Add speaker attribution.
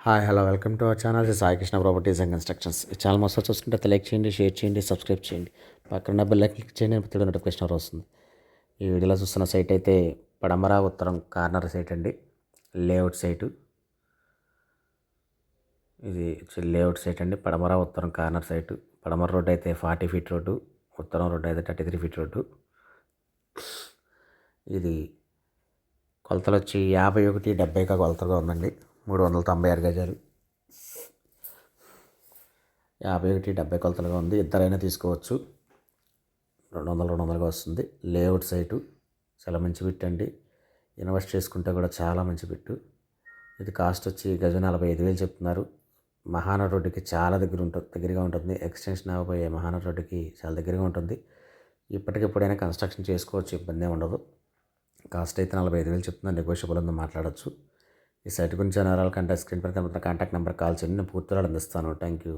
Speaker 1: Hi hello welcome to our channel Sai Krishna properties and constructions. ఈ channel మొత్తం చూసుకుంటే like చేయండి, షేర్ చేయండి, సబ్స్క్రైబ్ చేయండి. పక్కన బెల్ క్లిక్ చేయండి, ప్రతి నోటిఫికేషన్ వస్తుంది. ఈ వీడియోలో చూస్తున్న సైట్ అయితే పడమర ఉత్తరం కార్నర్ సైట్ అండి, లేఅవుట్ సైటు. ఇది లేఅవుట్ సైట్ అండి, పడమర ఉత్తరం కార్నర్ సైటు. పడమర రోడ్డు అయితే 40 ఫీట్ రోడ్డు, ఉత్తరం రోడ్డు అయితే 33 ఫీట్ రోడ్డు. ఇది కొలతలు వచ్చి 51-70 కొలతలుగా ఉందండి. 396 గజాలు, 51-70 కొలతలుగా ఉంది. ఇద్దరైనా తీసుకోవచ్చు. 200-200గా వస్తుంది. లేఅవుట్ సైటు చాలా మంచి బిట్ అండి. ఇన్వెస్ట్ చేసుకుంటే కూడా చాలా మంచి బిట్టు. ఇది కాస్ట్ వచ్చి గజం 45,000 చెప్తున్నారు. మహానగర్ రోడ్డుకి చాలా దగ్గరగా ఉంటుంది. ఎక్స్టెన్షన్ అవ్వబోయే మహానగర్ రోడ్డుకి చాలా దగ్గరగా ఉంటుంది. ఇప్పటికిప్పుడైనా కన్స్ట్రక్షన్ చేసుకోవచ్చు, ఇబ్బంది ఉండదు. కాస్ట్ అయితే 45,000 చెప్తున్నారు. నెగోషియబుల్ ఉందో మాట్లాడచ్చు. ఈ సైట్ గురించి వివరాలు కంటే స్క్రీన్ పై కనబడుతున్న కాంటాక్ట్ నెంబర్ కాల్ చేయండి, నేను పూర్తిగా అందిస్తాను. Thank you.